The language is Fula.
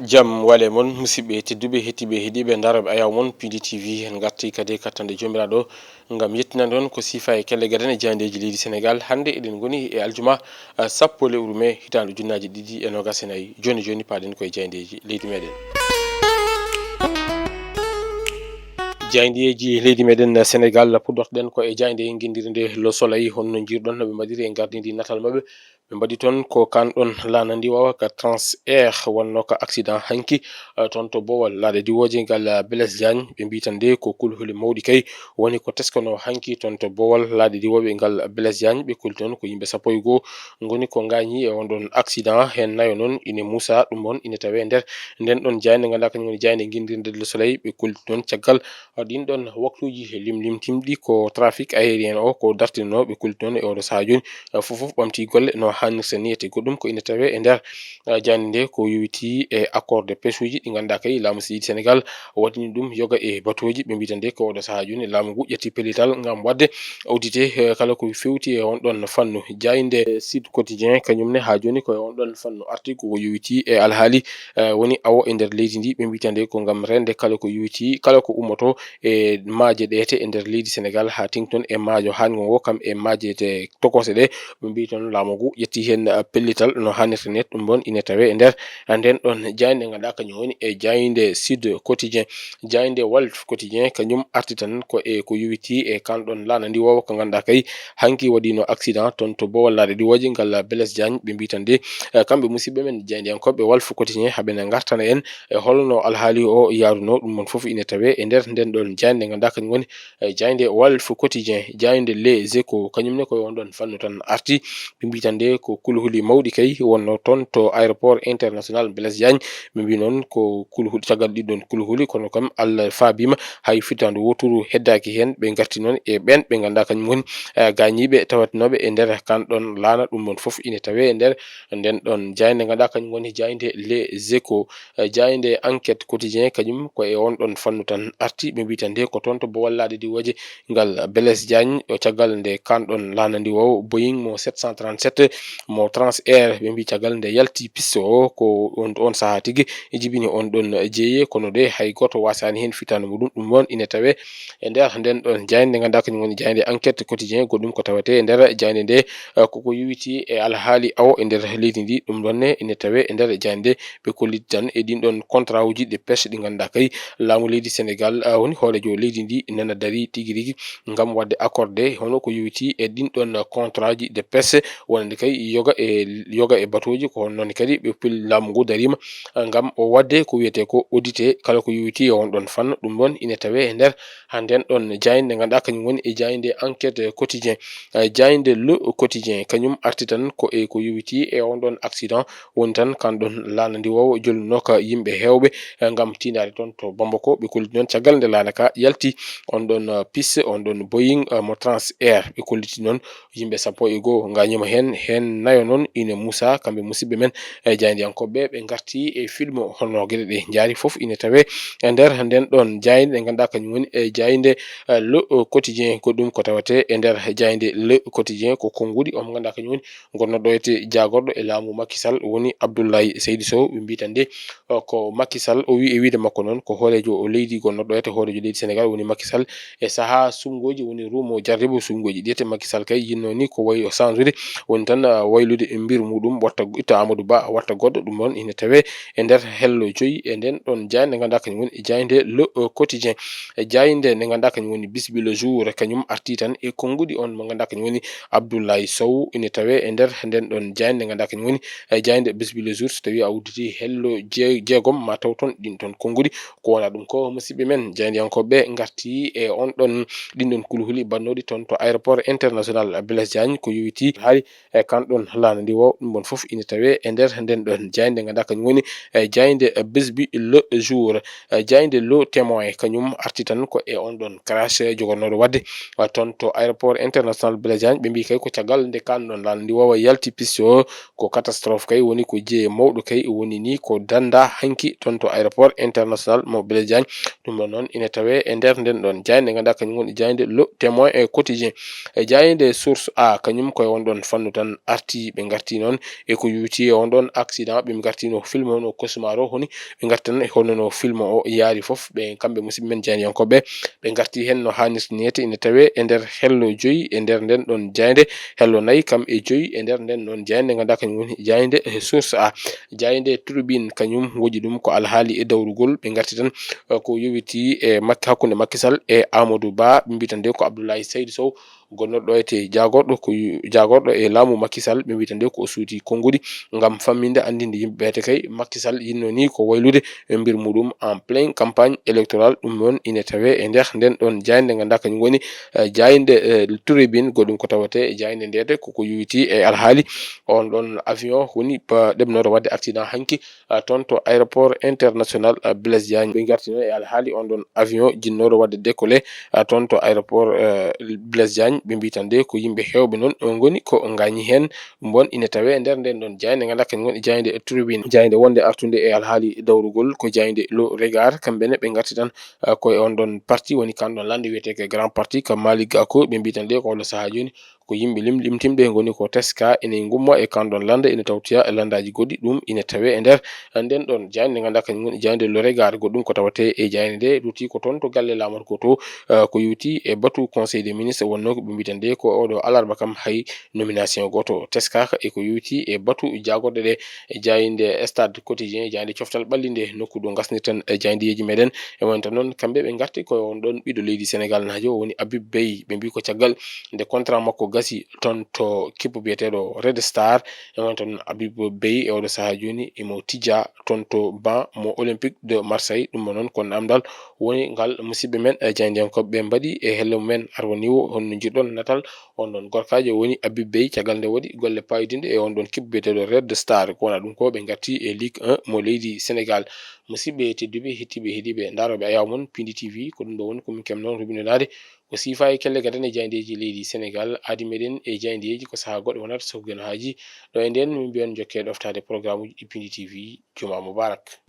jam wale mon musidɓe tedduɓe hettiɓe heeɗiɓe daraɓe ayaw mon PDTV en garti kadi kattande jomiraɗo ngam yettinan ɗon ko sifa e kelle gadan e jandeji leydi Sénégal. hande eɗen goni e aljuma sappo lewru mai hitande ujunnaje ɗiɗi e nogas e nayyi. joni paɗen koye jandeji leydi meɗen. jayndeji leydi meɗen Sénégal puɗɗortoɗen ko e jayde guindirde Le Soleil honno jirɗon noɓe mbaɗiri e gardidi natal mabɓe ɓe mbaɗi toon ko kanɗon lana ndi wawa ka Transair wonno ko accident hanki toon to Bowal laaɗe diwoje ngal Blaise Diagne ɓe mbi tan nde ko kulhuli mawɗi kay woni ko teskano hanki toon to Bowal laaɗe diwoɓe ngal Blaise Diagne ɓe kuli toon ko yimɓe sappo e goho goni ko gañi e on ɗon accident hen nayo noon ine Moussa ɗum on ine tawe nder nden ɗon jayde ganduɗa kañum woni jayde guindirde Le Soleil ɓe kulti toon caggal ɗin ɗon waktuji limlimtimɗi ko trafic aérien o ko dartinno ɓe kulti toon e oɗo saaha joni fofoof ɓamti golle no hannirta ni ete goɗɗum ko ina tawe e nder jande nde ko yowiti e accord de pêche uji ɗi ganduɗa kay laamu leydi Sénégal waɗini ɗum yoga e batoji ɓe mbitande ko oɗo saaha joni laamu ngu ƴetti pellital ngam wadde audité kala ko fewti e on ɗon fannu. jayde Sud Quotidien kañumne ha joni koye on ɗon fannu arti koko yowiti e alhaali woni awo e nder leydi ndi ɓe mbitande ko ngam rende kala ko yowiti kala ko ummoto e maaje ɗeete e nder leydi Sénégal ha tington e maajo hango ngo kam e maajete tokose ɗe ɓe mbi toon laamu ngu ƴetti hen pellital no hannirta ni ɗum ɗon ine tawe e nder nden ɗon jayde ganduɗa kañum woni e jayde Sud Quotidien. jayde Walf Quotidien kañum arti tan ko e ko yowiti e kanɗon lana ndi wawa ko ganduɗa kay hanki waɗino accident toon to Bowal laaɗe diwoje ngal Blaise Diagne ɓe mbi tan de kamɓe musidɓe men jaydiyankoɓe Walf Quotidien haaɓene gartana en e holno alhaali o yaruno ɗum mon foof ine tawe e nder nden ɗon jayde ganduɗa kañum woni jayde Walf Quotidien. jayde Les Échos kañumne koye on ɗon fannu tan arti ɓe mbi tan de ko kulhuli mawɗi kay wonno toon to aéroport international Blaise Diagne ɓe mbi noon ko kulhuli caggal ɗiɗɗon kulhuli kono kam Allah faabima hay fitandu woturu heddaki hen ɓe garti noon e ɓen ɓe ganduɗa kañum woni gañiɓe tawatinoɓe e nder kanɗon laana ɗum ɗon foof ine tawe e nder nden ɗon jayde ganduɗa kañum woni jayde Les Échos. jayde Enquête Quotidien kañum ko e on ɗon fannu tan arti ɓe mbi tan de ko toon to Bowal laaɗe diwoje ngal Blaise Diagne o caggal nde kanɗon laana ndi waw Boeing mo 737 mo Transair ɓe mbi caggal nde yalti piste o ko on saaha tigui jibini on ɗon jeeye kono de hay goto wasani hen fitande muɗum ɗum ɗon ine tawe e nder nden ɗon jayde ganduɗa kañum woni jayde Enquête Quotidien goɗɗum ko tawete e nder jayde nde koko yowiti e alhaali awo e nder leydi ndi ɗum ɗonne ine tawe e nder jayde ɓe kolliti tan e ɗin ɗon contrat uji de pêche ɗi ganduɗa kay laamu leydi Sénégal woni hoorejo leydi ndi nana dari tigui rigui ngam wadde accordé hono ko yowiti e ɗin ɗon contrat ji de pêche wonande kay yoga e batoji ko noon kadi ɓe pilli laamu ngu darima ngam o wadde ko wiyete ko audité kala ko yowiti e on ɗon fannu ɗum ɗon ine tawe e nder nden ɗon jayde ganduɗa kañum woni e jayde Enquête Quotidien. jayde Le Quotidien kañum arti tan ko e ko yowiti e on ɗon accident woni tan kanɗon laana ndi wawa jolnunoka yimɓe hewɓe ngam tindade toon to Bamako ɓe kolliti noon caggal nde laana ka yalti on ɗon piste on ɗon Boeing mo Transair ɓe kolliti noon yimɓe sappo e goho gañima hen nayo noon ine Moussa kamɓe musidɓe men jaydiyankoɓe ɓe garti e film holno gueɗe ɗe jaari foof ine tawe e nder nden ɗon jayde ɗe ganduɗa kañum woni e jayde Le Quotidien goɗɗum ko tawate e nder jayde Le Quotidien ko konngudi omo ganduɗa kañum woni gonnoɗo ete jagorɗo e laamu Macky Sall woni Abdoulaye Seydou Sow ɓe mbi tan de ko Macky Sall o wi e wiide makko noon ko hoorejo leydi gonnoɗo ete hoorejo leydi Sénégal woni Macky Sall e saaha sumgoji woni rumo jarribo sumgoji ɗi Macky Sall kay yinno ni ko wayi o change ude woni tan waylude e mbir muɗum watta itta Amadou Ba watta goɗɗo ɗum ɗon ine tawe e nder hello joyi e nden ɗon jayde nde ganduɗa kañum woni e jayde Le Quotidien. e jayde nde ganduɗa kañum woni Bisbi Le Jour kañum arti tan e konngudi on mo ganduɗa kañum woni Abdoulaye Sow ine tawe e nder nden ɗon jayde nde ganduɗa kañum woni jayde Bisbi Le Jour so tawi a udditi hello jeegom ma taw toon ɗin toon konngudi ko wona ɗum ko musidɓe men jaydiyankoɓe garti e on ɗon ɗin ɗon kulhuli bannoɗi toon to aéroport international Blaise Diagne ko yowiti haali e kanɗon laana ndi waw ɗum ɗon foof ine tawe e nder nden ɗon jayde ganduɗa kañum woni jayde Bisbi Le Jour. jayde Le Témoin kañum arti tan ko e on ɗon crash jogornoɗo wadde toon to aéroport international Blaise Diagne ɓe mbi kay ko caggal nde kanɗon laana ndi wawa yalti piste o ko catastrophe kay woni ko jeeye mawɗo kay woni ni ko danda hanki toon to aéroport international mo Blaise Diagne ɗum ɗon noon ine tawe e nder nden ɗon jayde ganduɗa kañum woni jayde Le Témoin Quotidien. jayde Source A kañum koye on ɗon fannu tan arti ɓe garti noon e ko yuti on ɗon accident ɓe gartino film o no kosmaro honi ɓe gartan e holno no film o yaari fof ɓe kamɓe musidɓe men jaynyankoɓe ɓe garti hen no hannirta niyete ina tawe e nder hello joyi e nder nden ɗon jayde hello nayyi kam e joyi e nder nden ɗon jayde ganduɗa kañum woni jayde source a jayde turbine kañum woɗi ɗum ko alhaali e dawrugol ɓe garti tan ko yowiti e hakkunde Macky Sall e Amadou Ba ɓe mbitande ko Abdoulaye Seydou Sow gonnoɗo ete jagorɗo e laamu Macky Sall ɓe mbitande ko o suuti konngudi ngam famminde andinde yimɓe ɓe kay Macky Sall yinno ni ko waylude e mbir muɗum en plein campagne électorale ɗum noon ina tawe e nder nden ɗon jayde ganduɗa kañum woni jayde turbine goɗɗum ko tawate jayde ndede koko yowiti e alhaali on ɗon avion woni ɗeɓnoɗo wadde accident hanki toon to aéroport international Blaise Diagne ɓe gartino e alhaali on ɗon avion jinnoɗo wadde décollé toon to aéroport Blaise Diagne ɓe mbitande ko yimɓe hewɓe noon goni ko gañi hen bon ina tawe nder nden ɗon jayde ganduɗa kañum woni jayde turbine jayde wonde artude e alhaali dawrugol ko jayde lo regard kamɓene ɓe garti tan koye on ɗon parti woni kan ɗon lande wiyeteke grand parti ko Malick Gakou ɓe mbitande ko hono saaha joni ko yimɓe limtimɓe goni ko teska ene gumma e kan ɗon lande ene tawtoya e landaji goɗɗi ɗum ina tawe e nder nden ɗon jayde nde ganduɗa kañum woni jayde lo regard goɗɗum ko tawate e jayde nde ruti ko toon to galle lamata ko to ko yewti e batu conseil des ministres wonno ko ɓe mbitande ko oɗo alarba kam hay nomination goto teskaka e ko yewti e batu jagorɗe ɗe e jayde stade quotidien jayde coftal ɓallinde nokku ɗo gasnirten jaydeji meɗen e wonta noon kamɓe ɓe garti koye on ɗon ɓiɗɗo leydi Sénégal najo o woni Habib Beye ɓe mbi ko caggal nde contrat makko gasi toon to kippu biyeteɗo Red Star e wonta noon Habib Beye e oɗo saaha joni emo tija toon to ban mo olympique de Marseille ɗum noon ko namdal woni ngal musidɓe men jayndiyankoɓe mbaɗi e hello mumen arwaniwo honno jirɗon natal on ɗon gorkajo woni Habib Beye caggal nde waɗi golle payodinde e on ɗon kippu biyeteɗo Red Star ko wona ɗum ko ɓe garti e Ligue 1 mo leydi Sénégal musidɓe tedduɓe hettiɓe heeɗiɓe daroɓe Ayaw Pindi TV ko ɗum ɗo woni komin kemnon rubinanade ko siifa e kelle gadan e jayndeji leydi Sénégal aadi meɗen e jayndeji ko saaha goɗɗo wonata soguen haaji ɗo e nden min mbiyon jokke ɗoftade programme uji ɗi Pindi TV juma mubarak